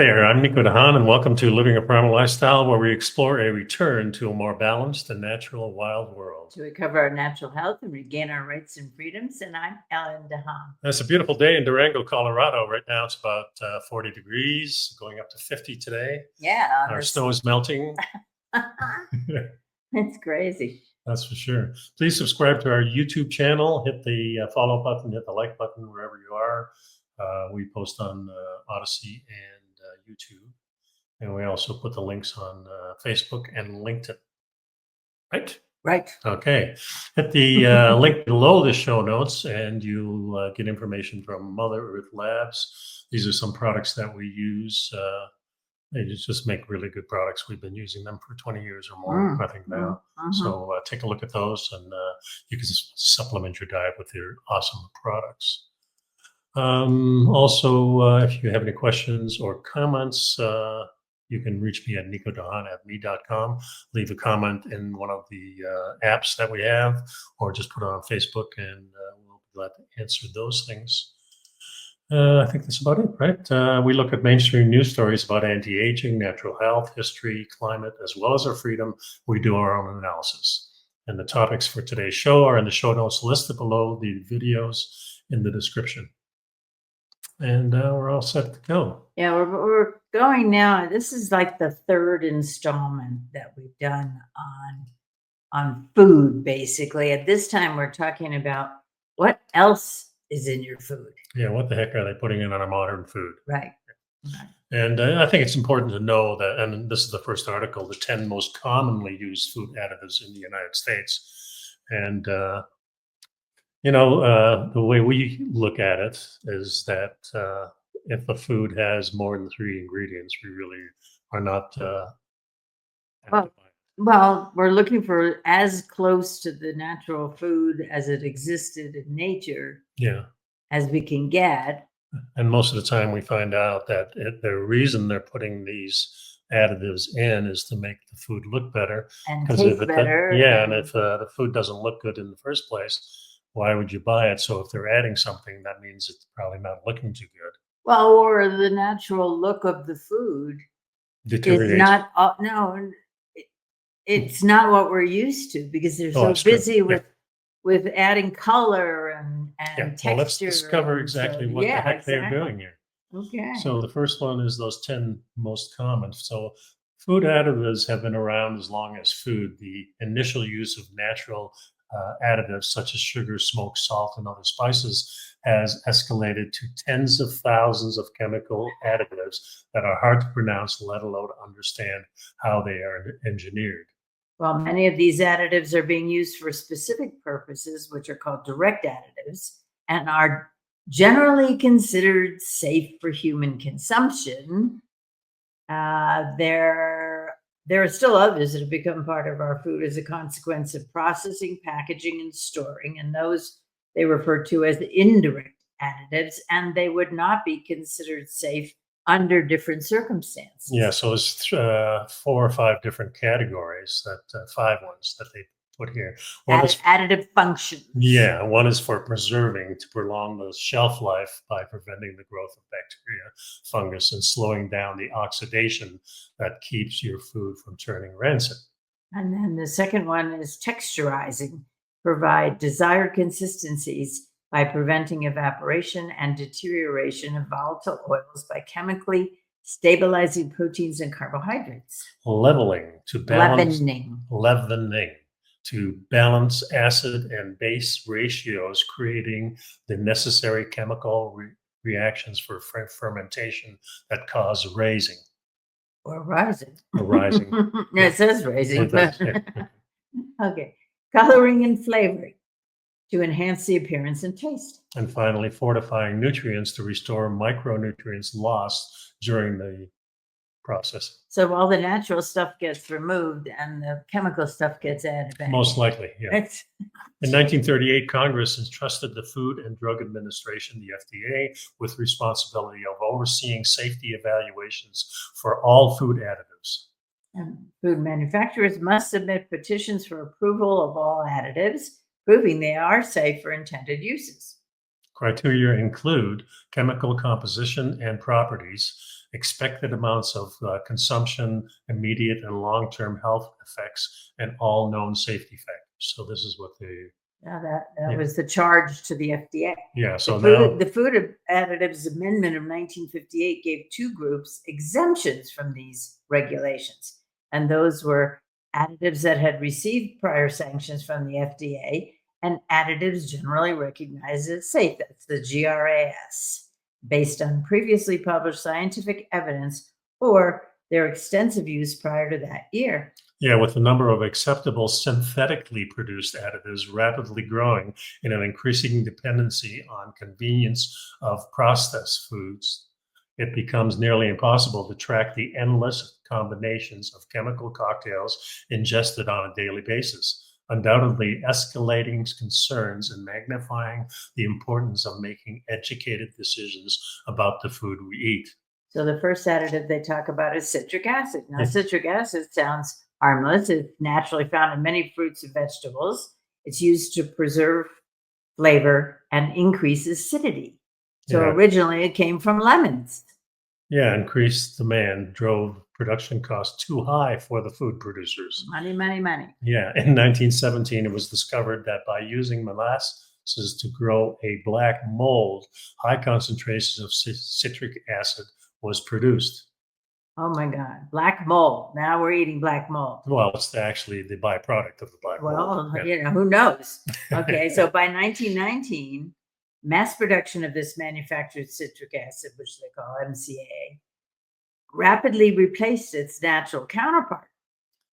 there, I'm nicodehaan, and welcome to Living a Primal Lifestyle, where we explore a return to a more balanced and natural wild world. To recover our natural health and regain our rights and freedoms. And I'm Ellen DeHaan. It's a beautiful day in Durango, Colorado. Right now it's about 40 degrees, going up to 50 today. Yeah. Our snow is melting. It's crazy. That's for sure. Please subscribe to our YouTube channel. Hit the follow button, hit the like button wherever you are. We post on Odysee and YouTube. And we also put the links on Facebook and LinkedIn. Right? Right. Okay. Hit the link below the show notes and you'll get information from Mother Earth Labs. These are some products that we use. They just make really good products. We've been using them for 20 years or more, I think now. So take a look at those, and you can supplement your diet with their awesome products. Also, if you have any questions or comments, you can reach me at nicodehaan@me.com. Leave a comment in one of the apps that we have, or just put it on Facebook, and we'll be glad to answer those things. I think that's about it, right? We look at mainstream news stories about anti-aging, natural health, history, climate, as well as our freedom. We do our own analysis. And the topics for today's show are in the show notes listed below, the videos in the description. And we're all set to go. Yeah, we're going now. This is like the third installment that we've done on food, basically. At this time, we're talking about what else is in your food. Yeah, what the heck are they putting in our modern food? Right. And I think it's important to know that, and this is the first article, the 10 most commonly used food additives in the United States. And, the way we look at it is that if a food has more than 3 ingredients, we really are not Well, we're looking for as close to the natural food as it existed in nature as we can get. And most of the time we find out that the reason they're putting these additives in is to make the food look better. And taste better. And if the food doesn't look good in the first place, why would you buy it? So if they're adding something, that means it's probably not looking too good. Well, or the natural look of the food is not, it's not what we're used to, because they're so busy with adding color and texture. Well, let's discover exactly what the heck they're doing here. Okay. So the first one is those 10 most common. So food additives have been around as long as food. The initial use of natural additives such as sugar, smoke, salt, and other spices has escalated to tens of thousands of chemical additives that are hard to pronounce, let alone understand how they are engineered. Well, many of these additives are being used for specific purposes, which are called direct additives, and are generally considered safe for human consumption. There are still others that have become part of our food as a consequence of processing, packaging, and storing, and those they refer to as the indirect additives, and they would not be considered safe under different circumstances. Yeah, so there's 4 or 5 different categories, 5 ones that they put here. One is additive functions. Yeah, one is for preserving, to prolong the shelf life by preventing the growth of bacteria, fungus, and slowing down the oxidation that keeps your food from turning rancid. And then the second one is texturizing, provide desired consistencies by preventing evaporation and deterioration of volatile oils by chemically stabilizing proteins and carbohydrates. Leavening, Leavening. To balance acid and base ratios, creating the necessary chemical reactions for fermentation that cause raising. Or rising. Or rising. No, it says raising. Okay. Coloring and flavoring to enhance the appearance and taste. And finally, fortifying nutrients to restore micronutrients lost during the process. So all the natural stuff gets removed and the chemical stuff gets added back. Most likely, yeah. In 1938, Congress entrusted the Food and Drug Administration, the FDA, with responsibility of overseeing safety evaluations for all food additives. And food manufacturers must submit petitions for approval of all additives, proving they are safe for intended uses. Criteria include chemical composition and properties, expected amounts of consumption, immediate and long-term health effects, and all known safety factors. So this is what they. Yeah, that Yeah. was the charge to the FDA. Yeah. So the Food Additives Amendment of 1958 gave two groups exemptions from these regulations, and those were additives that had received prior sanctions from the FDA and additives generally recognized as safe. That's the GRAS, based on previously published scientific evidence or their extensive use prior to that year. Yeah, with the number of acceptable synthetically produced additives rapidly growing and an increasing dependency on convenience of processed foods, it becomes nearly impossible to track the endless combinations of chemical cocktails ingested on a daily basis, undoubtedly escalating concerns and magnifying the importance of making educated decisions about the food we eat. So the first additive they talk about is citric acid. Now, citric acid sounds harmless. It's naturally found in many fruits and vegetables. It's used to preserve flavor and increase acidity. So originally it came from lemons. Yeah, increased demand drove production costs too high for the food producers. Money, money, money. Yeah, in 1917, it was discovered that by using molasses to grow a black mold, high concentrations of citric acid was produced. Oh my God, black mold. Now we're eating black mold. Well, it's actually the byproduct of the black mold. Well, you know, who knows? Okay, so by 1919, mass production of this manufactured citric acid, which they call MCA, rapidly replaced its natural counterpart.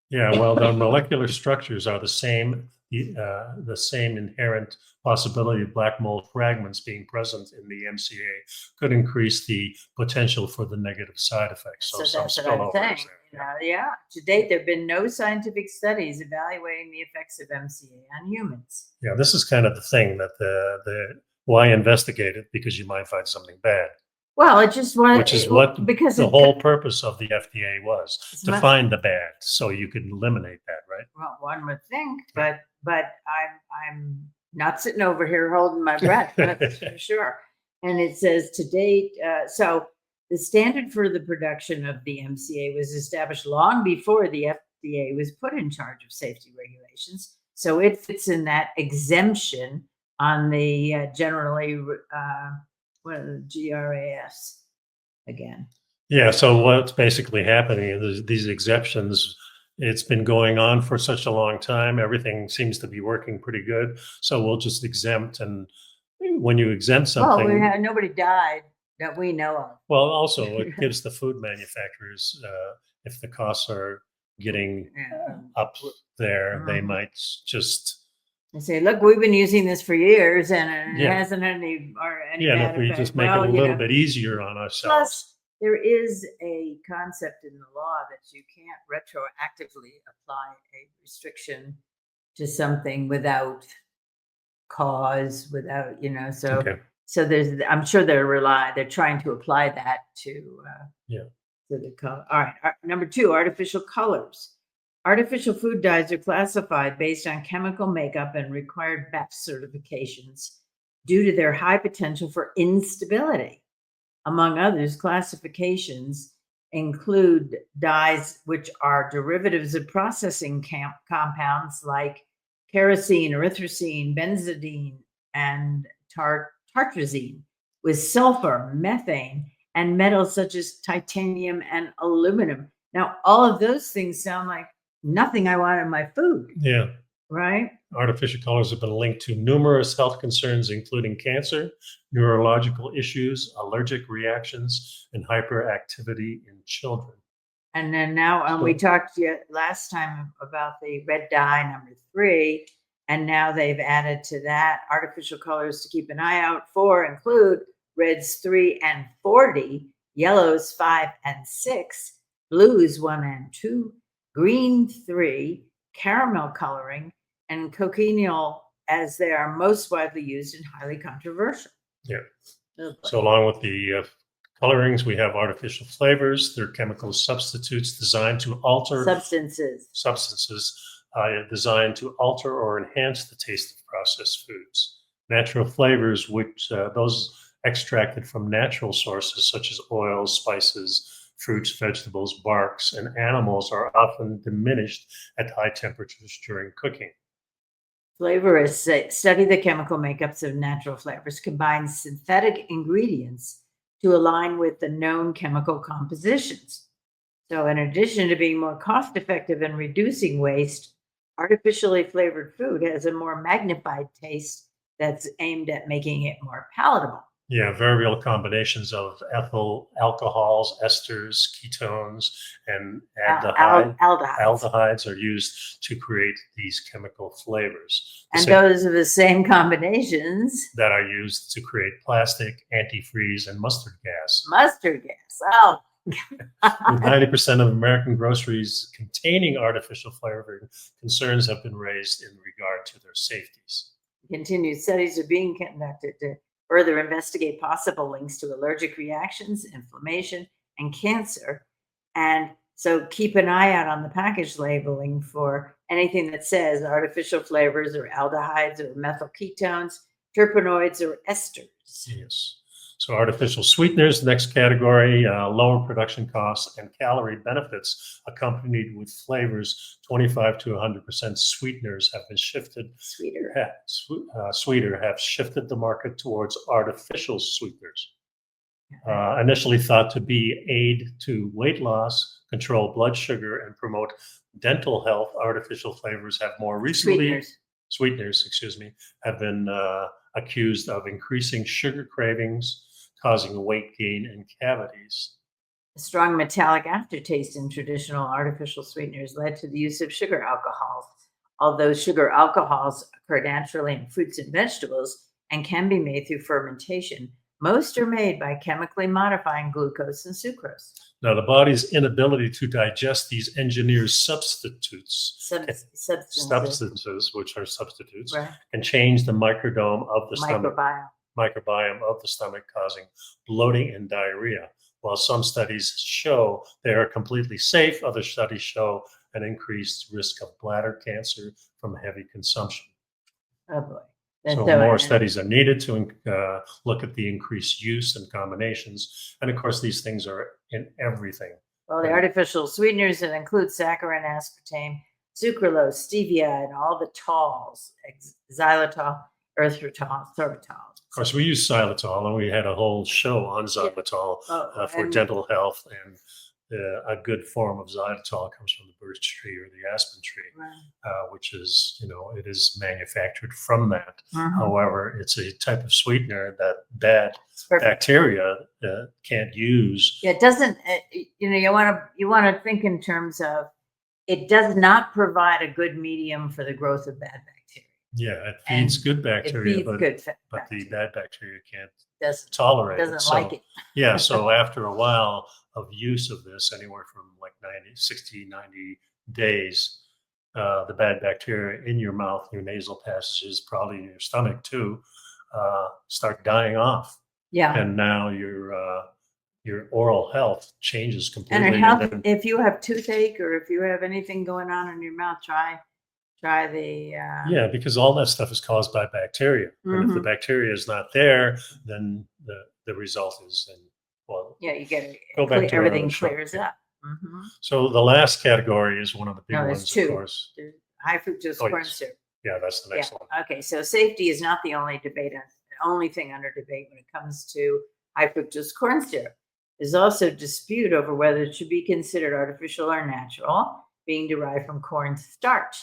Yeah, well, the molecular structures are the same inherent possibility of black mold fragments being present in the MCA could increase the potential for the negative side effects. So that's what I'm saying. Yeah. To date, there have been no scientific studies evaluating the effects of MCA on humans. Yeah, this is kind of the thing that why investigate it, because you might find something bad. Well, it just was, which is what because the whole purpose of the FDA was, to find the bad, so you could eliminate that, right? Well, one would think, but I'm not sitting over here holding my breath, that's for sure. And it says to date, so the standard for the production of the MCA was established long before the FDA was put in charge of safety regulations. So it fits in that exemption on the generally GRAS again. Yeah, so what's basically happening is these exceptions, it's been going on for such a long time. Everything seems to be working pretty good. So we'll just exempt, and when you exempt something. Well, nobody died that we know of. Well, also it gives the food manufacturers, if the costs are getting up there, they might just. They say, look, we've been using this for years and it hasn't had any and if we just make it a little bit easier on ourselves. Plus, there is a concept in the law that you can't retroactively apply a restriction to something without cause, without, so there's, I'm sure they're trying to apply that to the color. All right. Number 2, artificial colors. Artificial food dyes are classified based on chemical makeup and required batch certifications due to their high potential for instability. Among others, classifications include dyes which are derivatives of processing compounds like kerosene, erythrosine, benzidine, and tartrazine, with sulfur, methane, and metals such as titanium and aluminum. Now, all of those things sound like nothing I want in my food. Yeah. Right? Artificial colors have been linked to numerous health concerns, including cancer, neurological issues, allergic reactions, and hyperactivity in children. And then now, we talked last time about the red dye number 3, and now they've added to that artificial colors to keep an eye out for include reds 3 and 40, yellows 5 and 6, blues 1 and 2, green 3, caramel coloring, and cochineal, as they are most widely used and highly controversial. Yeah. So along with the colorings, we have artificial flavors. They're chemical substitutes designed to alter substances designed to alter or enhance the taste of processed foods. Natural flavors, which those extracted from natural sources such as oils, spices, fruits, vegetables, barks, and animals are often diminished at high temperatures during cooking. Flavorists study the chemical makeups of natural flavors, combine synthetic ingredients to align with the known chemical compositions. So, in addition to being more cost effective and reducing waste, artificially flavored food has a more magnified taste that's aimed at making it more palatable. Yeah, variable combinations of ethyl alcohols, esters, ketones, and Aldehydes. aldehydes are used to create these chemical flavors. And those are the same combinations. That are used to create plastic, antifreeze, and mustard gas. Mustard gas. Oh. With 90% of American groceries containing artificial flavoring, concerns have been raised in regard to their safeties. Continued studies are being conducted to further investigate possible links to allergic reactions, inflammation, and cancer. And so keep an eye out on the package labeling for anything that says artificial flavors or aldehydes or methyl ketones, terpenoids, or esters. Yes. So artificial sweeteners, next category, lower production costs and calorie benefits accompanied with flavors. 25 to 100% sweeteners have been shifted. Sweeter have shifted the market towards artificial sweeteners. Initially thought to be aid to weight loss, control blood sugar, and promote dental health, artificial flavors have more recently sweeteners, have been accused of increasing sugar cravings, causing weight gain and cavities. A strong metallic aftertaste in traditional artificial sweeteners led to the use of sugar alcohols. Although sugar alcohols occur naturally in fruits and vegetables and can be made through fermentation, most are made by chemically modifying glucose and sucrose. Now, the body's inability to digest these engineered substances, which are substitutes, right, can change the microbiome of the microbiome of the stomach, causing bloating and diarrhea. While some studies show they are completely safe, other studies show an increased risk of bladder cancer from heavy consumption. Oh boy. So more studies are needed to look at the increased use and combinations. And of course, these things are in everything. Well, the artificial sweeteners that include saccharin, aspartame, sucralose, stevia, and all the tols, xylitol, erythritol, sorbitol. Of course, we use xylitol, and we had a whole show on xylitol for dental health. And a good form of xylitol comes from the birch tree or the aspen tree, right, which is, it is manufactured from that. However, it's a type of sweetener that bad bacteria can't use. Yeah, it doesn't. You want to think in terms of it does not provide a good medium for the growth of bad bacteria. Yeah, it feeds good bacteria, but the bad bacteria can't tolerate it. Doesn't like it. Yeah, so after a while of use of this, anywhere from like 90 days, the bad bacteria in your mouth, your nasal passages, probably in your stomach too, start dying off. Yeah. And now your oral health changes completely. And if you have toothache or if you have anything going on in your mouth, try the yeah, because all that stuff is caused by bacteria. And if the bacteria is not there, then the result is you get go back to everything clears up. So the last category is one of the big ones, two. Of course. There's high fructose corn syrup. Yeah, that's the next one. Okay, so safety is not the only thing under debate when it comes to high fructose corn syrup. There's also dispute over whether it should be considered artificial or natural, being derived from corn starch.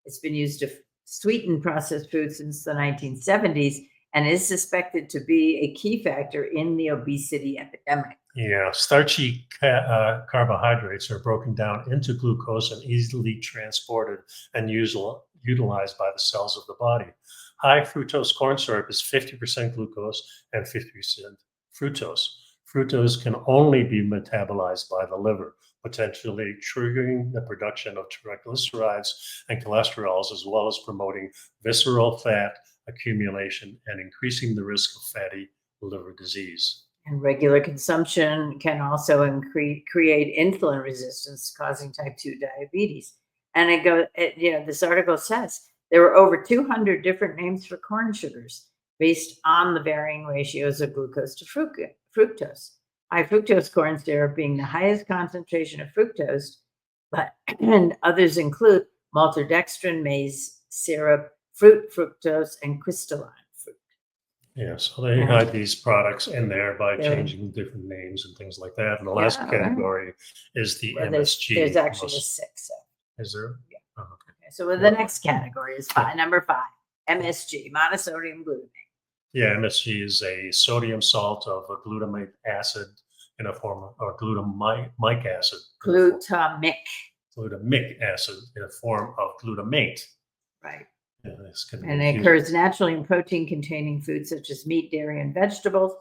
It's been used to sweeten processed food since the 1970s and is suspected to be a key factor in the obesity epidemic. Yeah, starchy carbohydrates are broken down into glucose and easily transported and utilized by the cells of the body. High fructose corn syrup is 50% glucose and 50% fructose. Fructose can only be metabolized by the liver, potentially triggering the production of triglycerides and cholesterols, as well as promoting visceral fat accumulation and increasing the risk of fatty liver disease. And regular consumption can also create insulin resistance, causing type 2 diabetes. And this article says there were over 200 different names for corn sugars. based on the varying ratios of glucose to fructose. High fructose corn syrup being the highest concentration of fructose, but and others include maltodextrin, maize syrup, fruit fructose, and crystalline fruit. Yeah, so they Yeah. hide these products in there by They're- changing different names and things like that. And the last Yeah, right. category is the Well, MSG. there's actually a 6. So. Is there? Yeah. Oh, okay. So the next category is number 5, MSG, monosodium glutamate. Yeah, MSG is a sodium salt of a glutamate acid in a form of, or glutamic acid. Glutamic acid in a form of glutamate. Right. Yeah, and it occurs naturally in protein-containing foods such as meat, dairy, and vegetables.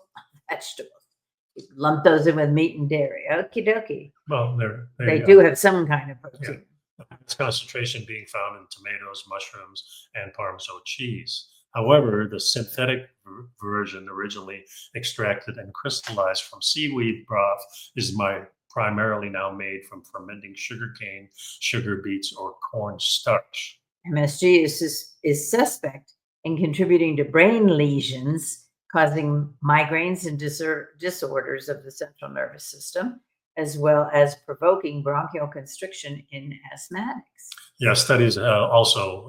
You lump those in with meat and dairy. Okie dokie. Well, they do have some kind of protein. Yeah. Its concentration being found in tomatoes, mushrooms, and Parmesan cheese. However, the synthetic version, originally extracted and crystallized from seaweed broth, is primarily now made from fermenting sugarcane, sugar beets, or cornstarch. MSG is suspect in contributing to brain lesions, causing migraines and disorders of the central nervous system, as well as provoking bronchial constriction in asthmatics. Yeah, studies also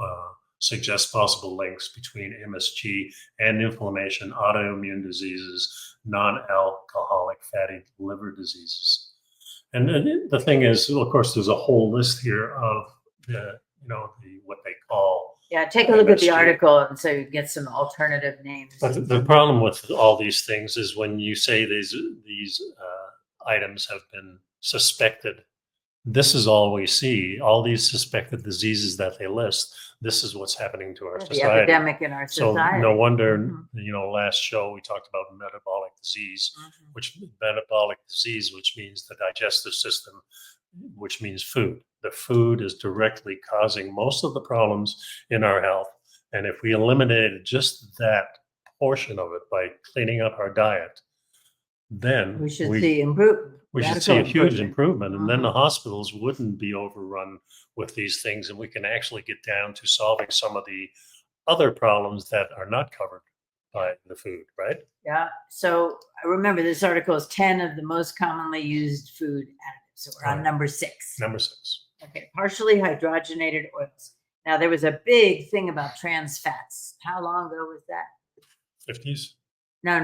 suggest possible links between MSG and inflammation, autoimmune diseases, non-alcoholic fatty liver diseases. And the thing is, well, of course, there's a whole list here of what they call. Yeah, take a look at the article and so you get some alternative names. But the problem with all these things is when you say these items have been suspected, this is all we see. All these suspected diseases that they list, this is what's happening to our society. The epidemic in our society. So no wonder, last show we talked about metabolic disease, which means the digestive system, which means food. The food is directly causing most of the problems in our health. And if we eliminated just that portion of it by cleaning up our diet, then we should see improvement. We should see a huge improvement, and then the hospitals wouldn't be overrun with these things, and we can actually get down to solving some of the other problems that are not covered by the food, right? Yeah. So I remember this article is 10 of the most commonly used food additives. So we're on number 6. Number 6. Okay. Partially hydrogenated oils. Now there was a big thing about trans fats. How long ago was that? 50s? No.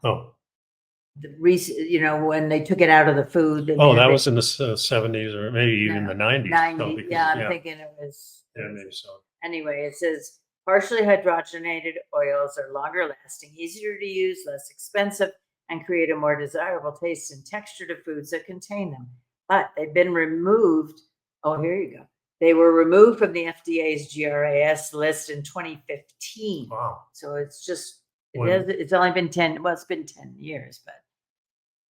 Oh. When they took it out of the food. That was in the 70s or maybe even the 90s. 90s. I'm thinking it was. Yeah, maybe so. Anyway, it says partially hydrogenated oils are longer lasting, easier to use, less expensive, and create a more desirable taste and texture to foods that contain them. But they've been removed. Oh, here you go. They were removed from the FDA's GRAS list in 2015. Wow. So it's just, it's only been 10, well, it's been 10 years, but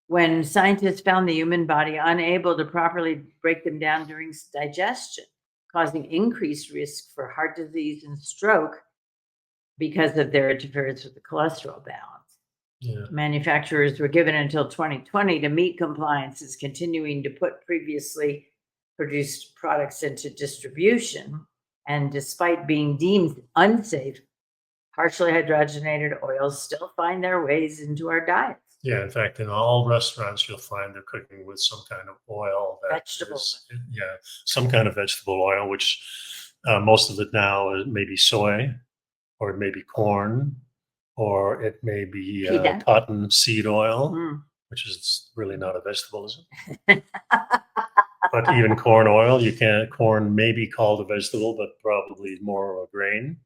when scientists found the human body unable to properly break them down during digestion, causing increased risk for heart disease and stroke because of their interference with the cholesterol balance. Yeah. Manufacturers were given until 2020 to meet compliances, continuing to put previously produced products into distribution. And despite being deemed unsafe, partially hydrogenated oils still find their ways into our diets. Yeah, in fact, in all restaurants, you'll find they're cooking with some kind of oil. Vegetables. Some kind of vegetable oil, which most of it now is maybe soy, or it may be corn, or it may be cotton seed oil, which is really not a vegetable, is it? But even corn oil, corn may be called a vegetable, but probably more of a grain.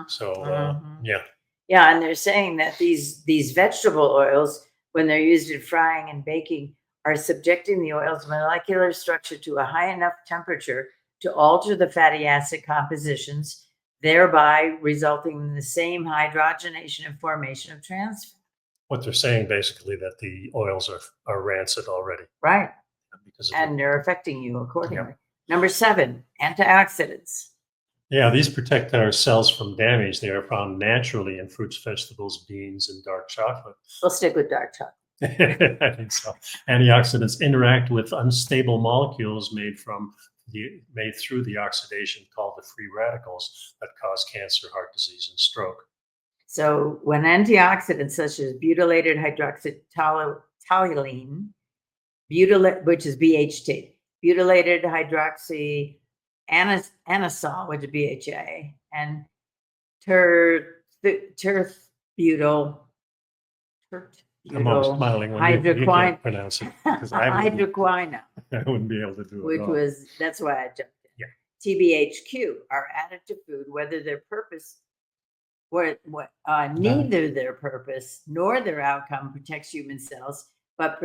So, yeah. Yeah, and they're saying that these vegetable oils, when they're used in frying and baking, are subjecting the oil's molecular structure to a high enough temperature to alter the fatty acid compositions, thereby resulting in the same hydrogenation and formation of trans fat. What they're saying basically that the oils are rancid already. Right. And they're affecting you accordingly. Yep. Number 7, antioxidants. Yeah, these protect our cells from damage. They are found naturally in fruits, vegetables, beans, and dark chocolate. We'll stick with dark chocolate. I think so. Antioxidants interact with unstable molecules made through the oxidation called the free radicals that cause cancer, heart disease, and stroke. So when antioxidants such as butylated hydroxytoluene, which is BHT, butylated hydroxyanisole, which is BHA, and terbutyl I'm all smiling when you can't pronounce it, because hydroquinone, I wouldn't be able to do it. which was, that's why I jumped in. Yeah. TBHQ are added to food, whether their purpose, neither their purpose nor their outcome protects human cells, but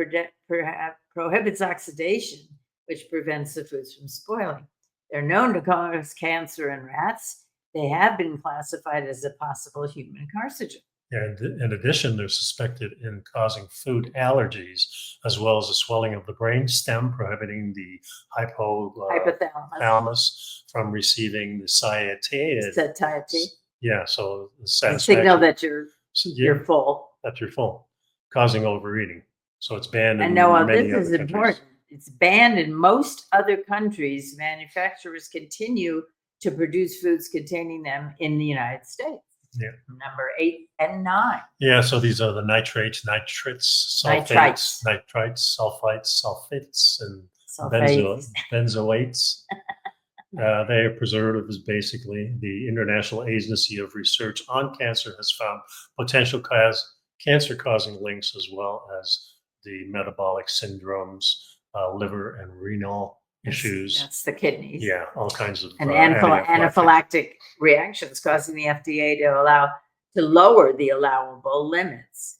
prohibits oxidation, which prevents the foods from spoiling. They're known to cause cancer in rats. They have been classified as a possible human carcinogen. And in addition, they're suspected in causing food allergies, as well as a swelling of the brain stem, prohibiting the hypothalamus from receiving the satiety. Yeah, so the signal that you're full. That you're full, causing overeating. So it's banned. And no, this is important. It's banned in most other countries. Manufacturers continue to produce foods containing them in the United States. Yeah. Number 8 and 9. Yeah, so these are the nitrates, nitrates, sulfates, nitrites, sulfites, sulfates, and benzoates. They are preservatives, basically. The International Agency of Research on Cancer has found potential cancer-causing links, as well as the metabolic syndromes, liver and renal issues. That's the kidneys. Yeah, all kinds of and anaphylactic reactions, causing the FDA to lower the allowable limits.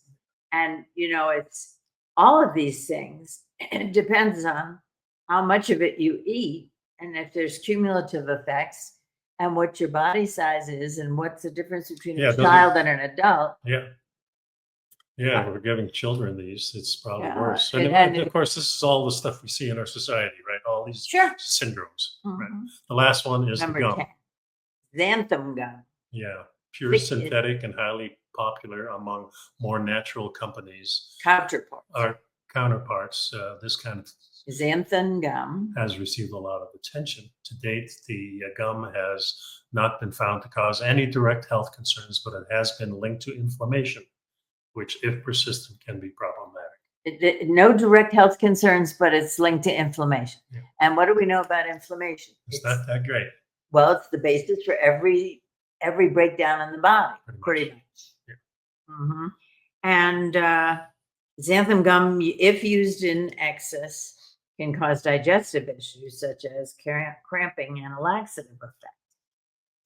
And it's all of these things. It depends on how much of it you eat, and if there's cumulative effects, and what your body size is, and what's the difference between a child and an adult. Yeah, we're giving children these. It's probably worse. And of course, this is all the stuff we see in our society, right? All these syndromes. Right? The last one is number the gum. 10. Xanthan gum. Yeah, pure synthetic and highly popular among more natural companies. Counterparts. This kind of xanthan gum has received a lot of attention. To date, the gum has not been found to cause any direct health concerns, but it has been linked to inflammation, which, if persistent, can be problematic. No direct health concerns, but it's linked to inflammation. Yeah. And what do we know about inflammation? It's not that great. Well, it's the basis for every breakdown in the body, pretty much. Yeah. And xanthan gum, if used in excess, can cause digestive issues such as cramping and a laxative effect.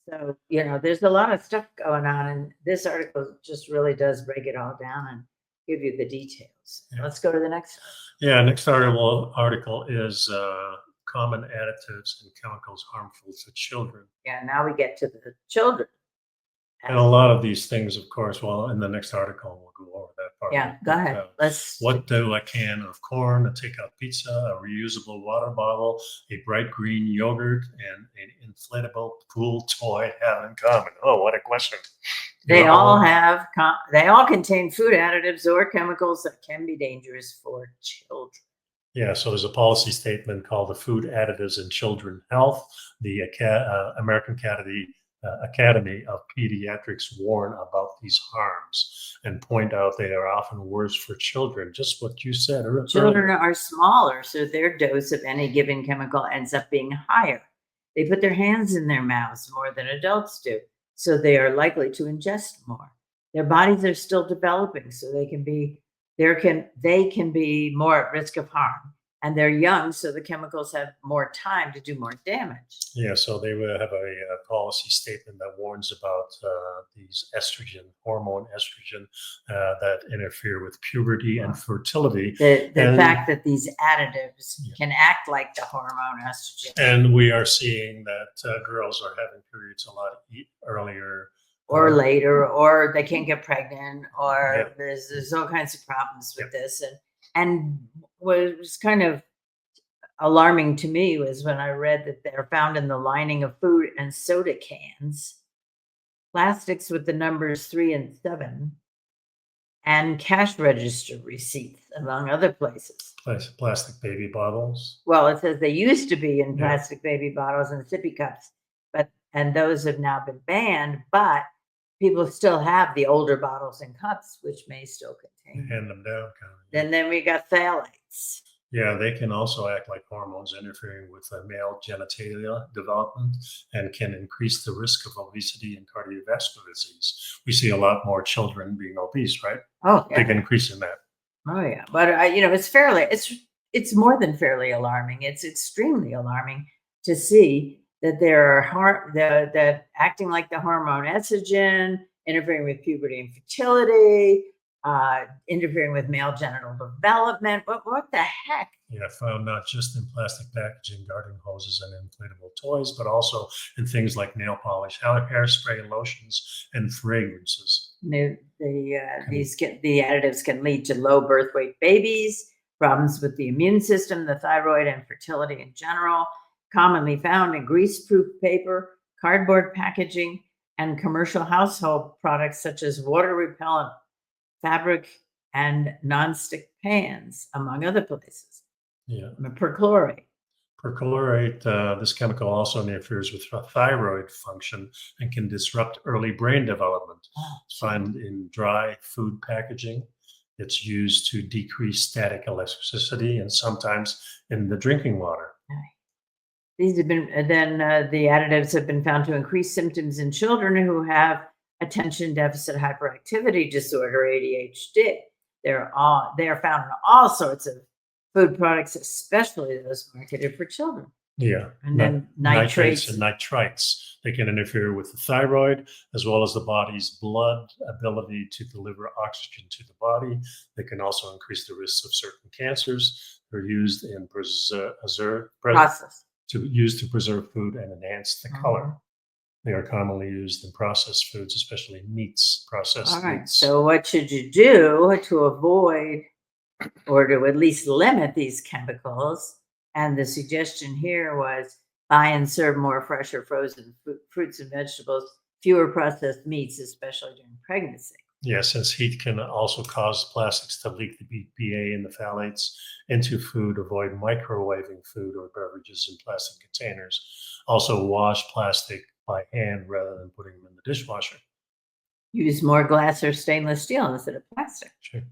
So, there's a lot of stuff going on, and this article just really does break it all down and give you the details. Yeah. Let's go to the next one. Yeah, next article is common additives and chemicals harmful to children. Yeah, now we get to the children. And a lot of these things, of course, well, in the next article, we'll go over that part. Yeah, go ahead. What do a can of corn, a takeout pizza, a reusable water bottle, a bright green yogurt, and an inflatable pool toy have in common? Oh, what a question. They all contain food additives or chemicals that can be dangerous for children. Yeah, so there's a policy statement called the Food Additives in Children Health. The American Academy of Pediatrics warn about these harms and point out they are often worse for children. Just what you said earlier. Children are smaller, so their dose of any given chemical ends up being higher. They put their hands in their mouths more than adults do, so they are likely to ingest more. Their bodies are still developing, so they can be more at risk of harm. And they're young, so the chemicals have more time to do more damage. Yeah, so they will have a policy statement that warns about these hormone estrogen that interfere with puberty and fertility. The fact that these additives can act like the hormone estrogen. And we are seeing that girls are having periods a lot earlier. Or later, or they can't get pregnant, or there's all kinds of problems with this. And what was kind of alarming to me was when I read that they're found in the lining of food and soda cans, plastics with the numbers 3 and 7, and cash register receipts, among other places. Plastic baby bottles. Well, it says they used to be in plastic baby bottles and sippy cups, and those have now been banned, but people still have the older bottles and cups, which may still contain. Hand them down, kind of. And then we got phthalates. Yeah, they can also act like hormones, interfering with male genitalia development and can increase the risk of obesity and cardiovascular disease. We see a lot more children being obese, right? Oh, Big yeah. increase in that. Oh, yeah. But it's more than fairly alarming. It's extremely alarming to see that there are that acting like the hormone estrogen, interfering with puberty and fertility, interfering with male genital development. What the heck? Yeah, found not just in plastic packaging, garden hoses, and inflatable toys, but also in things like nail polish, hairspray, lotions, and fragrances. The additives can lead to low birth weight babies, problems with the immune system, the thyroid, and fertility in general. Commonly found in greaseproof paper, cardboard packaging, and commercial household products such as water repellent, fabric, and nonstick pans, among other places. Yeah. Perchlorate. Perchlorate, this chemical also interferes with thyroid function and can disrupt early brain development. It's found in dry food packaging. It's used to decrease static electricity and sometimes in the drinking water. These have been the additives have been found to increase symptoms in children who have attention deficit hyperactivity disorder, ADHD. They are found in all sorts of food products, especially those marketed for children. Yeah. And then nitrates and nitrites. They can interfere with the thyroid as well as the body's blood ability to deliver oxygen to the body. They can also increase the risks of certain cancers. They're used in used to preserve food and enhance the color. They are commonly used in processed foods, especially meats, processed meats. So what should you do to avoid or to at least limit these chemicals? And the suggestion here was buy and serve more fresh or frozen fruits and vegetables, fewer processed meats, especially during pregnancy. Yeah, since heat can also cause plastics to leak the BPA and the phthalates into food, avoid microwaving food or beverages in plastic containers. Also wash plastic by hand rather than putting them in the dishwasher. Use more glass or stainless steel instead of plastic. Sure.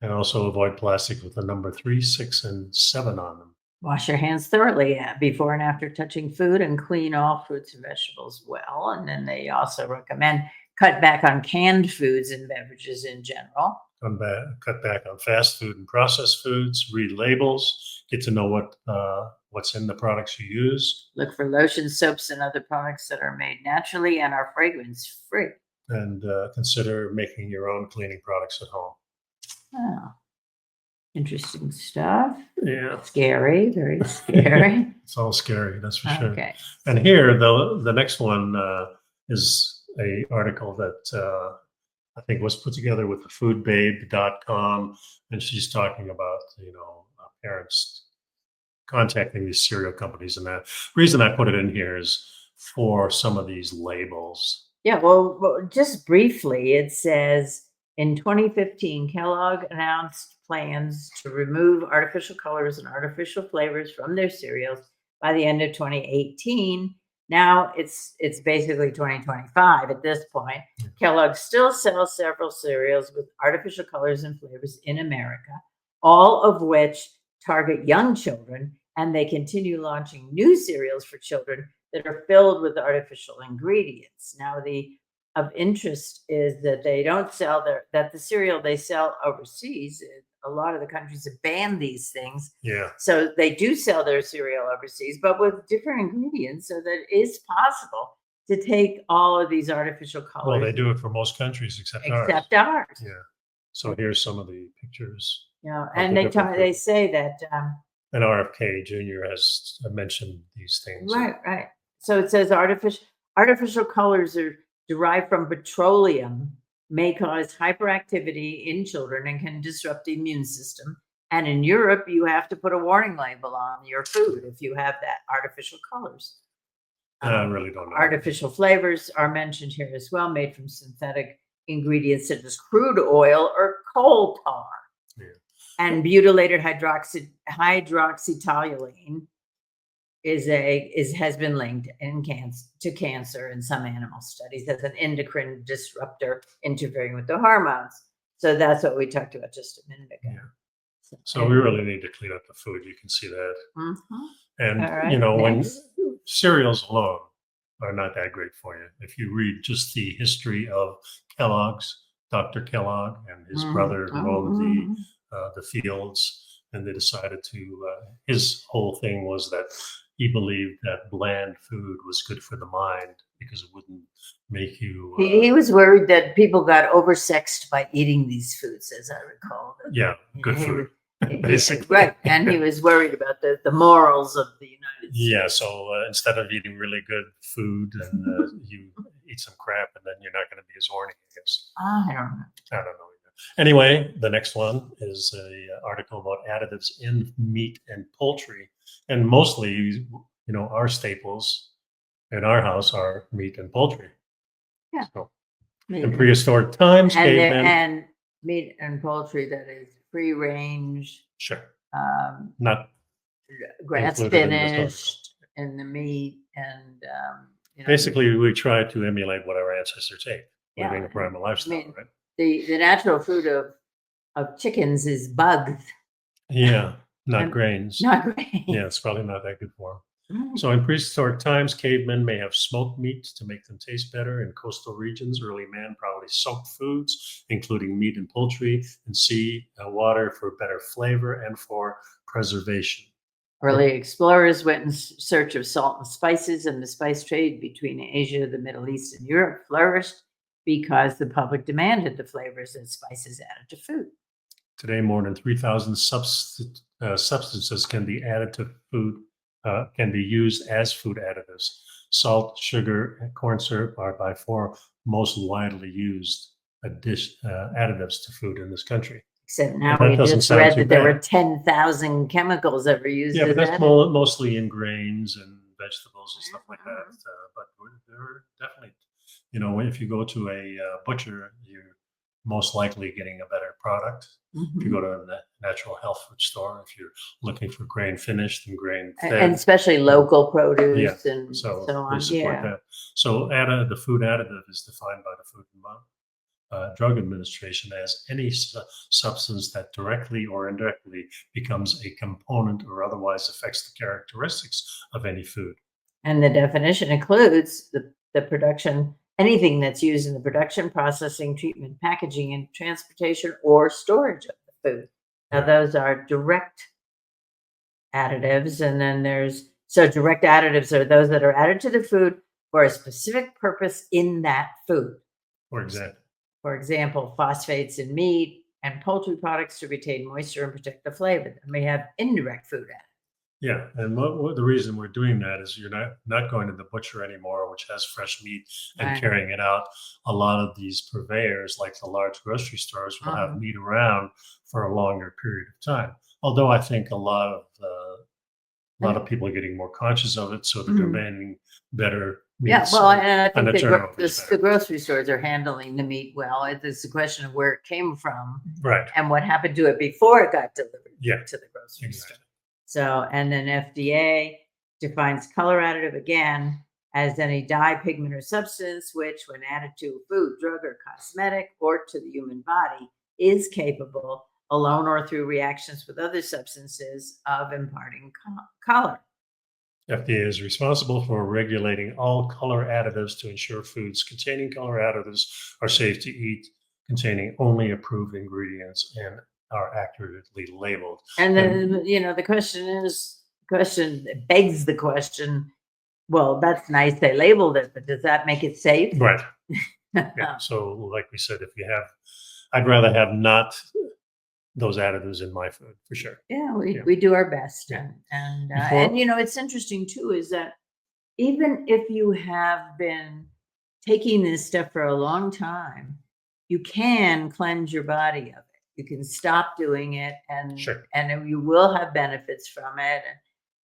And also avoid plastic with the number 3, 6, and 7 on them. Wash your hands thoroughly before and after touching food and clean all fruits and vegetables well. And then they also recommend cut back on canned foods and beverages in general. Cut back on fast food and processed foods. Read labels. Get to know what's in the products you use. Look for lotions, soaps, and other products that are made naturally and are fragrance free. And consider making your own cleaning products at home. Oh, interesting stuff. Yeah. Scary, very scary. It's all scary, that's for sure. Okay. And here, the next one is a article that I think was put together with the foodbabe.com, and she's talking about, parents contacting these cereal companies. And the reason I put it in here is for some of these labels. Yeah, well, just briefly, it says in 2015, Kellogg announced plans to remove artificial colors and artificial flavors from their cereals by the end of 2018. Now it's basically 2025 at this point. Kellogg still sells several cereals with artificial colors and flavors in America, all of which target young children, and they continue launching new cereals for children that are filled with artificial ingredients. Now, of interest is that they don't sell the cereal they sell overseas. A lot of the countries have banned these things. Yeah. So they do sell their cereal overseas, but with different ingredients, so that it is possible to take all of these artificial colors. Well, they do it for most countries except ours. Yeah. So here's some of the pictures. Yeah, and they say that. And RFK Jr. has mentioned these things. Right. So it says artificial colors are derived from petroleum, may cause hyperactivity in children and can disrupt the immune system. And in Europe, you have to put a warning label on your food if you have that artificial colors. I really don't know. Artificial flavors are mentioned here as well, made from synthetic ingredients such as crude oil or coal tar. Yeah. And butylated hydroxytoluene has been linked to cancer in some animal studies as an endocrine disruptor interfering with the hormones. So that's what we talked about just a minute ago. Yeah. So we really need to clean up the food. You can see that. And All right, when next. cereals alone are not that great for you. If you read just the history of Kellogg's, Dr. Kellogg and his brother roamed the fields, and they decided to. His whole thing was that he believed that bland food was good for the mind because it wouldn't make you. He was worried that people got oversexed by eating these foods, as I recall. Yeah, good food. Basically. Right, and he was worried about the morals of the United States. Yeah, so instead of eating really good food, and you eat some crap, and then you're not going to be as horny, I guess. I don't know. Anyway, the next one is an article about additives in meat and poultry, and mostly, our staples in our house are meat and poultry. Yeah. So, in prehistoric times, and meat and poultry that is free range. Sure. Not grass finished in the meat, and basically we try to emulate what our ancestors ate, living a primal lifestyle, right? The natural food of chickens is bugs. Yeah, not grains. Not grains. Yeah, it's probably not that good for them. So in prehistoric times, cavemen may have smoked meat to make them taste better. In coastal regions, early man probably soaked foods, including meat and poultry, in sea water for better flavor and for preservation. Early explorers went in search of salt and spices, and the spice trade between Asia, the Middle East, and Europe flourished because the public demanded the flavors that spices added to food. Today, more than 3,000 substances can be added to food, can be used as food additives. Salt, sugar, and corn syrup are by far most widely used additives to food in this country. Except now we just read that there were 10,000 chemicals that were used. Yeah, but that's mostly in grains and vegetables and stuff like that. But there are definitely, if you go to a butcher, you're most likely getting a better product. If you go to a natural health food store, if you're looking for grain finished and grain fed, and especially local produce, and so on. Support that. So the food additive is defined by the Food and Drug Administration as any substance that directly or indirectly becomes a component or otherwise affects the characteristics of any food. And the definition includes the production, anything that's used in the production, processing, treatment, packaging, and transportation or storage of the food. Now, those are direct additives. And then direct additives are those that are added to the food for a specific purpose in that food. For example, phosphates in meat and poultry products to retain moisture and protect the flavor. And we have indirect food additives. Yeah, and the reason we're doing that is you're not going to the butcher anymore, which has fresh meat, and carrying it out. A lot of these purveyors, like the large grocery stores, will have meat around for a longer period of time. Although I think a lot of people are getting more conscious of it, so they're demanding better meats. Yeah, well, and I think the grocery stores are handling the meat well. It's a question of where it came from, right, and what happened to it before it got delivered to the grocery store. So, and then FDA defines color additive again as any dye, pigment, or substance which, when added to food, drug, or cosmetic, or to the human body, is capable, alone or through reactions with other substances, of imparting color. FDA is responsible for regulating all color additives to ensure foods containing color additives are safe to eat, containing only approved ingredients, and are accurately labeled. And then, the question begs the question, well, that's nice they labeled it, but does that make it safe? Right. Yeah. So like we said, I'd rather have not those additives in my food, for sure. Yeah, we do our best. Yeah. And it's interesting too, is that even if you have been taking this stuff for a long time, you can cleanse your body of it. You can stop doing it, and you will have benefits from it,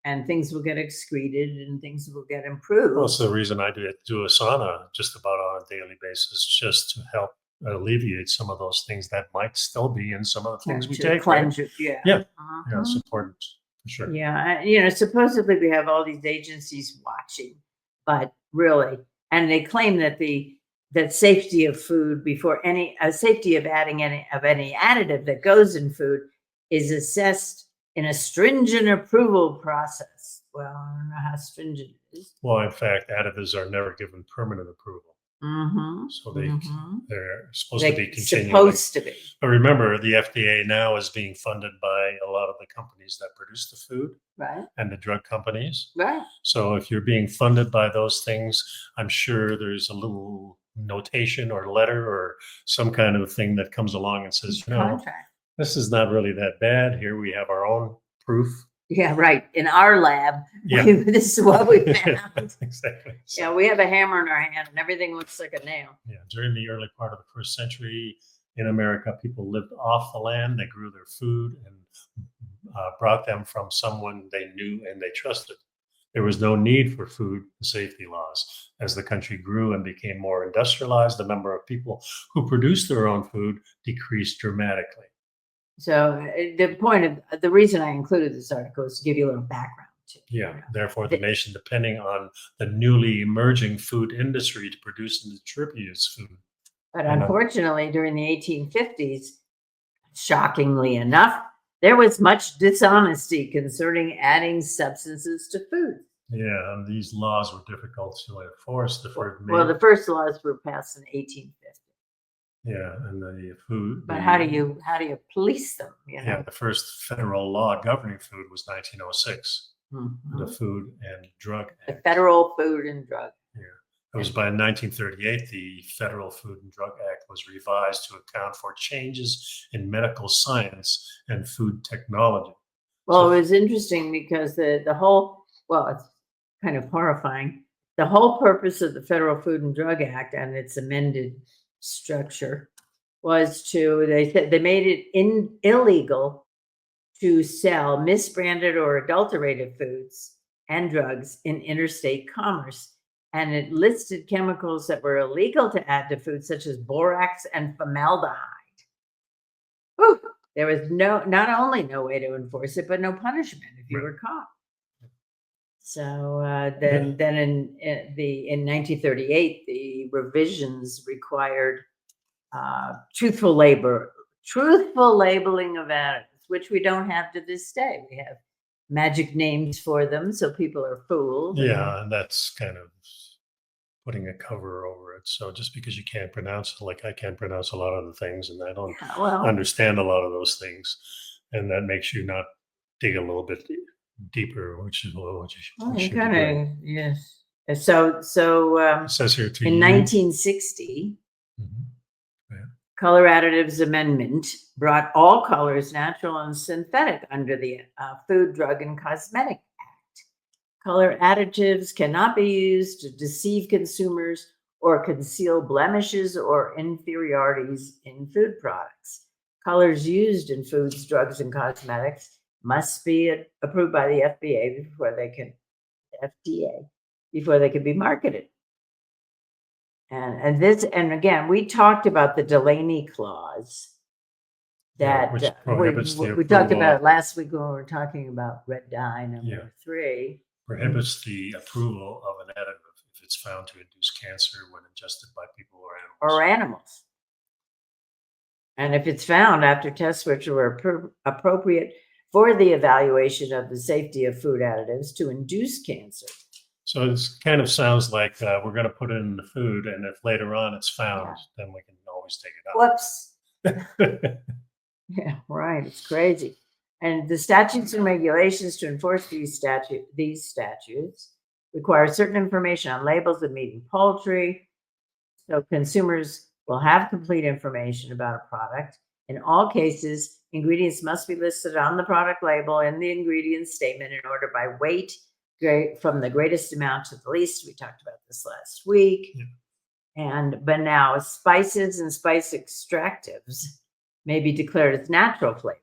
and things will get excreted, and things will get improved. Well, it's the reason I do a sauna just about on a daily basis, just to help alleviate some of those things that might still be in some of the things we take. Cleanse right? it, yeah. Yeah, it's important. Sure. Yeah, supposedly we have all these agencies watching, but really, and they claim that that safety of food before any safety of adding any additive that goes in food is assessed in a stringent approval process. Well, I don't know how stringent it is. Well, in fact, additives are never given permanent approval. Mm-hmm. So Mm-hmm. they're supposed to be They're continuing. supposed to be. But remember, the FDA now is being funded by a lot of the companies that produce the food, Right. and the drug companies. Right. So if you're being funded by those things, I'm sure there's a little notation or letter or some kind of thing that comes along and says, Contract. this is not really that bad. Here we have our own proof. Yeah, right. In our lab, Yeah. this is what we found. Exactly. So, Yeah, we have a hammer in our hand and everything looks like a nail. yeah, during the early part of the first century in America, people lived off the land. They grew their food and brought them from someone they knew and they trusted. There was no need for food safety laws. As the country grew and became more industrialized, the number of people who produced their own food decreased dramatically. So the reason I included this article is to give you a little background. Yeah. Therefore, the nation, depending on the newly emerging food industry to produce and distribute its food. But unfortunately, during the 1850s, shockingly enough, there was much dishonesty concerning adding substances to food. Yeah, and these laws were difficult to enforce. Well, the first laws were passed in 1850. Yeah, and the food. But how do you police them? Yeah, the first federal law governing food was 1906, Mm-hmm. the Food and Drug Act. The Federal Food and Drug. Yeah, it was by 1938 the Federal Food and Drug Act was revised to account for changes in medical science and food technology. Well, it was interesting because the whole, well, it's kind of horrifying. The whole purpose of the Federal Food and Drug Act and its amended structure was they said they made it illegal to sell misbranded or adulterated foods and drugs in interstate commerce. And it listed chemicals that were illegal to add to food, such as borax and formaldehyde. Whew. There was not only no way to enforce it, but no punishment if you were caught. So then in 1938, the revisions required truthful labeling of additives, which we don't have to this day. We have magic names for them, so people are fooled. Yeah, and that's kind of putting a cover over it. So just because you can't pronounce it, like I can't pronounce a lot of the things, and I don't understand a lot of those things, and that makes you not dig a little bit deeper, which is what you should kind of, yes. So it says here in 1960, Color Additives Amendment brought all colors, natural and synthetic, under the Food, Drug, and Cosmetic Act. Color additives cannot be used to deceive consumers or conceal blemishes or inferiorities in food products. Colors used in foods, drugs, and cosmetics must be approved by the FDA before they can be marketed. And again, we talked about the Delaney clause that we talked about last week when we were talking about red dye number 3. Prohibits the approval of an additive if it's found to induce cancer when ingested by people or animals. And if it's found after tests which were appropriate for the evaluation of the safety of food additives to induce cancer. So it kind of sounds like we're going to put it in the food, and if later on it's found, then we can always take it out. Whoops. Yeah, right. It's crazy. And the statutes and regulations to enforce these statutes require certain information on labels of meat and poultry. So consumers will have complete information about a product. In all cases, ingredients must be listed on the product label in the ingredients statement in order by weight, from the greatest amount to the least. We talked about this last week. Yeah. But now spices and spice extractives may be declared as natural flavors.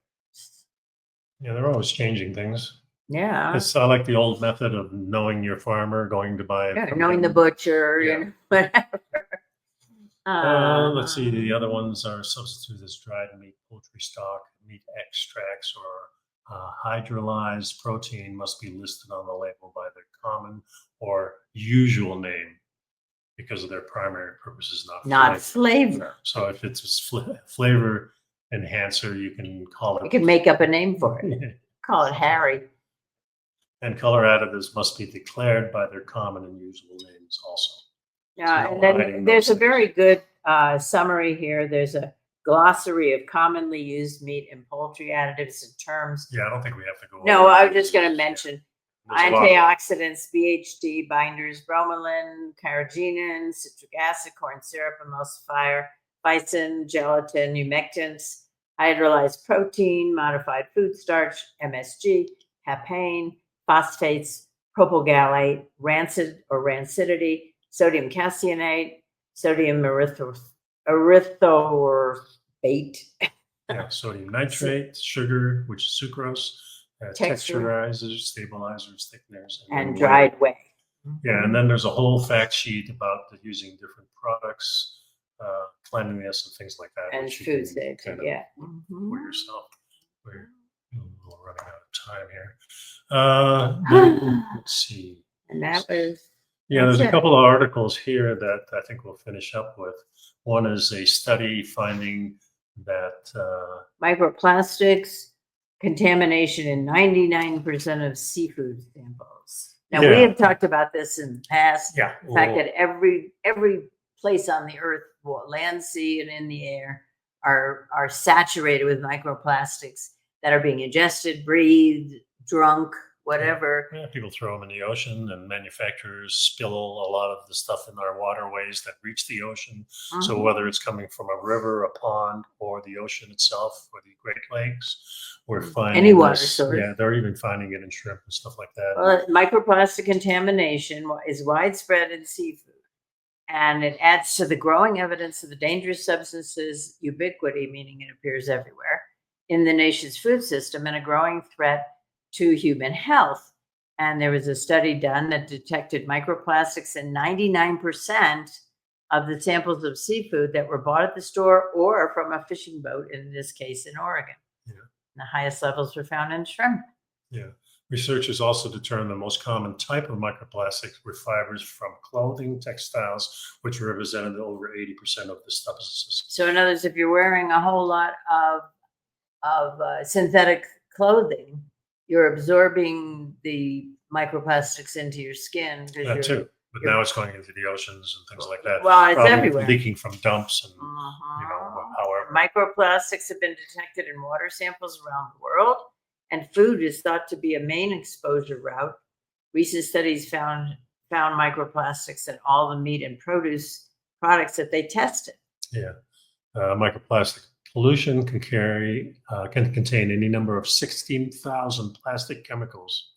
Yeah, they're always changing things. Yeah. I like the old method of knowing your farmer, going to buy it. Knowing the butcher, whatever. Let's see. The other ones are substituted as dried meat, poultry stock, meat extracts, or Hydrolyzed protein must be listed on the label by their common or usual name because their primary purpose is not flavor. flavor. So if it's a flavor enhancer, you can call it. You can make up a name for it. Call it Harry. And color additives must be declared by their common and usual names also. Yeah, So and then hiding there's a those very good summary here. There's a glossary of commonly used meat and poultry additives and terms. Yeah, I don't think we have to go. No, over I was these. just going to mention There's a lot. antioxidants, BHD, binders, bromelain, carrageenan, citric acid, corn syrup, emulsifier, bison, gelatin, humectants, hydrolyzed protein, modified food starch, MSG, papain, phosphates, propylgallate, rancid or rancidity, sodium caseinate, sodium erythorate. Yeah, sodium nitrate, sugar, which is sucrose, texturizers, stabilizers, thickeners, and dried whey. Yeah, and then there's a whole fact sheet about using different products, cleanliness, and things like that. And which you food can safety, kind of yeah. for yourself. We're running out of time here. Then, let's see. And that was Yeah, there's that's a couple of articles here that I think we'll finish up with. One is a study finding that microplastics contamination in 99% of seafood samples. Now we Yeah. have talked about this in the past. yeah, The fact that every place on the earth, land, sea, and in the air, are saturated with microplastics that are being ingested, breathed, drunk, whatever. yeah, people throw them in the ocean, and manufacturers spill a lot of the stuff in our waterways that reach the ocean. So whether it's coming from a river, a pond, or the ocean itself, or the Great Lakes, we're finding any water this. source. Yeah, they're even finding it in shrimp and stuff like that. Well, microplastic contamination is widespread in seafood, and it adds to the growing evidence of the dangerous substance's ubiquity, meaning it appears everywhere, in the nation's food system and a growing threat to human health. And there was a study done that detected microplastics in 99% of the samples of seafood that were bought at the store or from a fishing boat, in this case in Oregon. Yeah. The highest levels were found in shrimp. Yeah. Researchers also determined the most common type of microplastics were fibers from clothing, textiles, which represented over 80% of the substances. So in other words, if you're wearing a whole lot of synthetic clothing, you're absorbing the microplastics into your skin. That too. But now it's going into the oceans and things like that. Well, it's Probably everywhere. Leaking from dumps and, however. Microplastics have been detected in water samples around the world, and food is thought to be a main exposure route. Recent studies found microplastics in all the meat and produce products that they tested. Yeah. Microplastic pollution can contain any number of 16,000 plastic chemicals,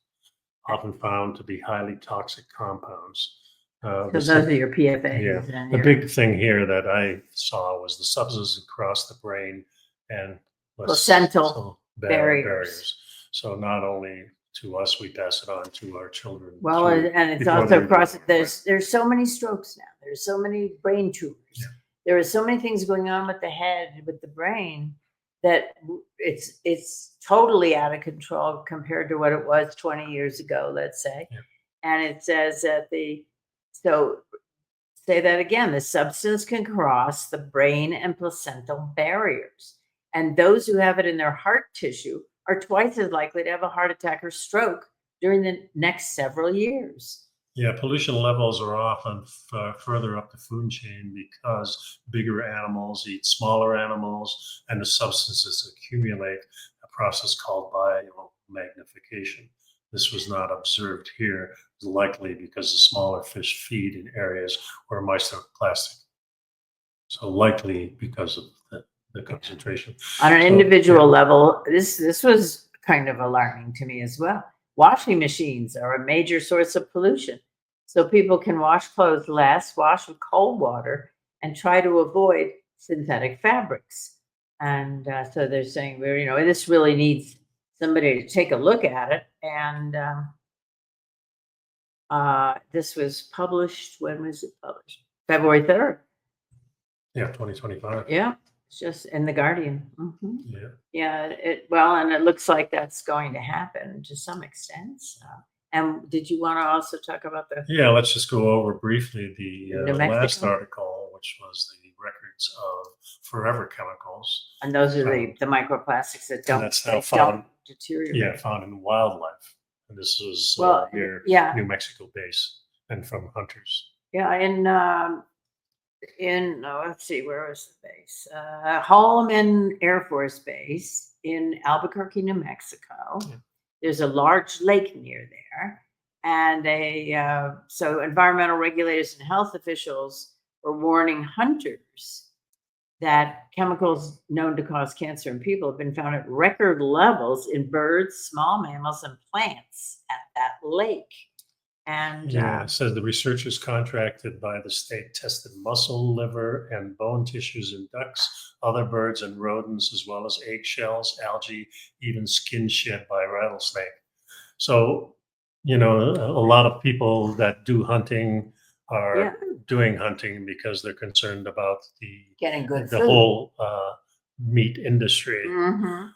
often found to be highly toxic compounds. So those are your PFAs. Yeah. The big thing here that I saw was the substances across the brain and placental barriers. So not only to us, we pass it on to our children. Well, and it's also across. There's so many strokes now. There's so many brain tumors. Yeah. There are so many things going on with the head, with the brain, that it's totally out of control compared to what it was 20 years ago, let's say. Yeah. And it says that say that again, the substance can cross the brain and placental barriers. And those who have it in their heart tissue are twice as likely to have a heart attack or stroke during the next several years. Yeah, pollution levels are often further up the food chain because bigger animals eat smaller animals, and the substances accumulate, a process called biomagnification. This was not observed here, likely because the smaller fish feed in areas where mice are plastic. So likely because of the concentration. On an individual level, this was kind of alarming to me as well. Washing machines are a major source of pollution. So people can wash clothes less, wash with cold water, and try to avoid synthetic fabrics. And so they're saying, this really needs somebody to take a look at it. And this was published, when was it published? February 3rd. Yeah, 2025. Yeah. It's just in the Guardian. Yeah. Yeah, well, and it looks like that's going to happen to some extent. So. And did you want to also talk about the Yeah, let's just go over briefly the New last Mexico? article, which was the records of forever chemicals. And those are from- the microplastics that and don't, that's now don't found, deteriorate. found in wildlife. And this was Well, near yeah, New Mexico base and from hunters. yeah, let's see, where was the base? Holloman Air Force Base in Albuquerque, New Mexico. Yeah. There's a large lake near there, and so environmental regulators and health officials were warning hunters that chemicals known to cause cancer in people have been found at record levels in birds, small mammals, and plants at that lake. And yeah, it says the researchers contracted by the state tested muscle, liver, and bone tissues in ducks, other birds, and rodents, as well as eggshells, algae, even skin shed by rattlesnake. So, a lot of people that do hunting are doing hunting because they're concerned about getting good the food. whole meat industry. Mhm.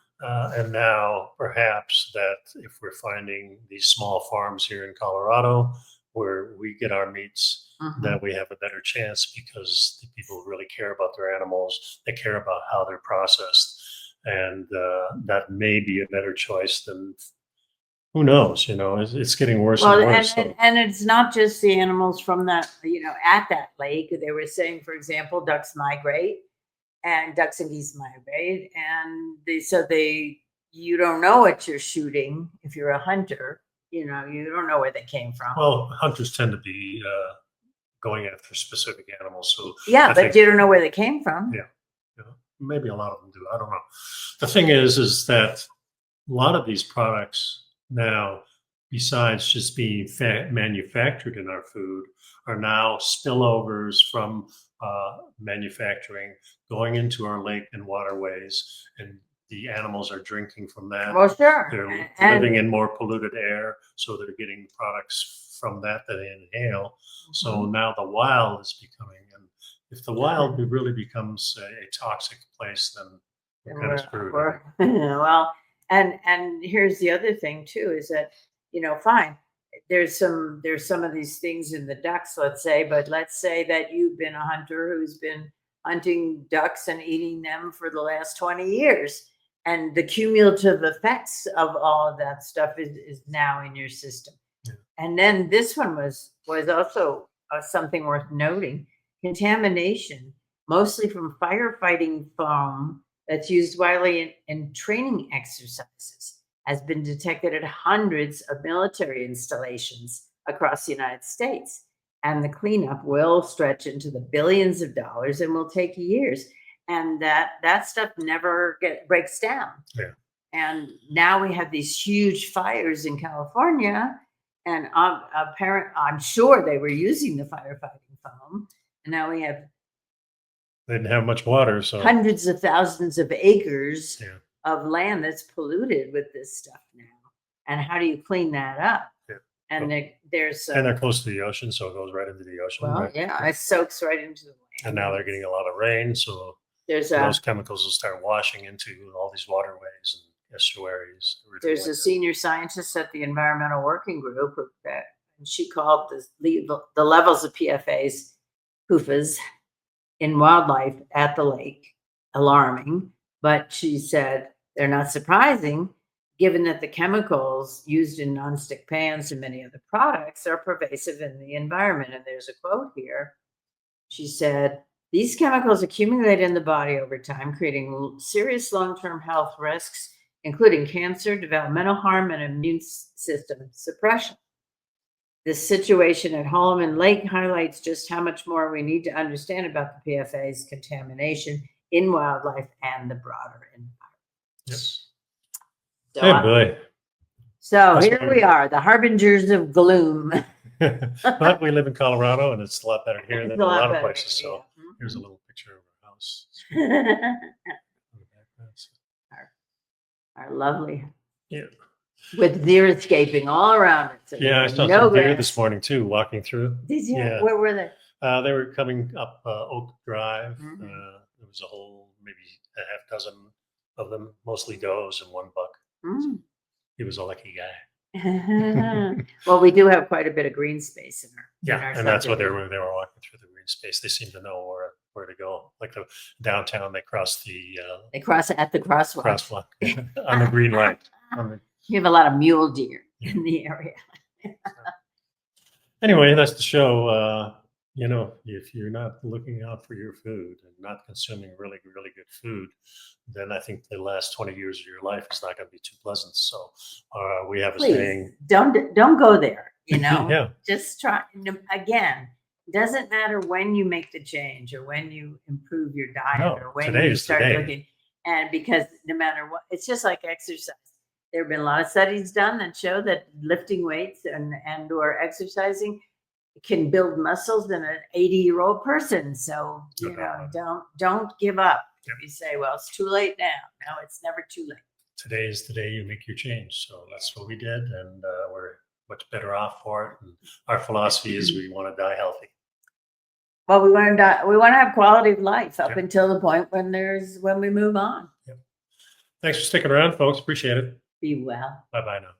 And now perhaps that if we're finding these small farms here in Colorado where we get our meats, that we have a better chance because the people really care about their animals. They care about how they're processed. And that may be a better choice than, who knows, it's getting worse Well, and worse. and it's not just the animals from that, at that lake. They were saying, for example, ducks migrate. And ducks and geese migrate, and you don't know what you're shooting if you're a hunter. You don't know where they came from. Well, hunters tend to be going after specific animals, so yeah, but you don't know where they came from. Yeah, maybe a lot of them do. I don't know. The thing is that a lot of these products now, besides just being manufactured in our food, are now spillovers from manufacturing going into our lake and waterways, and the animals are drinking from that. Well, sure. They're living in more polluted air, so they're getting products from that they inhale. So now the wild is becoming, and if the wild really becomes a toxic place, then we're kind of screwed. Well, and here's the other thing too, is that fine, there's some of these things in the ducks, let's say, but let's say that you've been a hunter who's been hunting ducks and eating them for the last 20 years, and the cumulative effects of all of that stuff is now in your system. And then this one was also something worth noting: contamination, mostly from firefighting foam that's used widely in training exercises, has been detected at hundreds of military installations across the United States. And the cleanup will stretch into the billions of dollars and will take years. And that stuff never breaks down. Yeah. And now we have these huge fires in California, and I'm sure they were using the firefighting foam. And now we have they didn't have much water, so hundreds of thousands of acres of land that's polluted with this stuff now. And how do you clean that up? Yeah. And and they're close to the ocean, so it goes right into the ocean. Well, right? it soaks right into the land. And now they're getting a lot of rain, so those chemicals will start washing into all these waterways and estuaries. There's a senior scientist at the Environmental Working Group and she called the levels of PFAS in wildlife at the lake alarming, but she said they're not surprising given that the chemicals used in nonstick pans and many other products are pervasive in the environment. And there's a quote here. She said, "These chemicals accumulate in the body over time, creating serious long-term health risks, including cancer, developmental harm, and immune system suppression. This situation at Holloman Lake highlights just how much more we need to understand about the PFAS contamination in wildlife and the broader environment." Yep. So, hey, boy. So here we are, the harbingers of gloom. But we live in Colorado, and it's a lot better here than a lot of places. So here's a little picture of our house. Our lovely. Yeah. With deer escaping all around it. So I saw some deer this morning too, walking through. Did you? Yeah. Where were they? They were coming up Oak Drive. There was a whole, maybe a half dozen of them, mostly does and one buck. Mm. He was a lucky guy. Well, we do have quite a bit of green space in our Yeah, and that's what they subdivision. were walking through the green space. They seem to know where to go. Like the downtown, they cross the They cross at the crosswalk. crosswalk on the green light. We have a lot of mule deer in the area. Anyway, that's the show. You know, if you're not looking out for your food and not consuming really, really good food, then I think the last 20 years of your life is not going to be too pleasant. So we have a Please saying. don't go there. You know, Yeah. Just try again. Doesn't matter when you make the change or when you improve your diet No, or when today you is start today. looking. And because no matter what, it's just like exercise. There have been a lot of studies done that show that lifting weights and or exercising can build muscles in an 80-year-old person. So No you doubt. know, don't give up. Yep. You say, well, it's too late now. No, it's never too late. Today is the day you make your change. So that's what we did, and we're much better off for it. And our philosophy is we want to die healthy. Well, we want to die. We want to have quality of life up Yep. until the point when we move on. Yep. Thanks for sticking around, folks. Appreciate it. Be well. Bye bye now.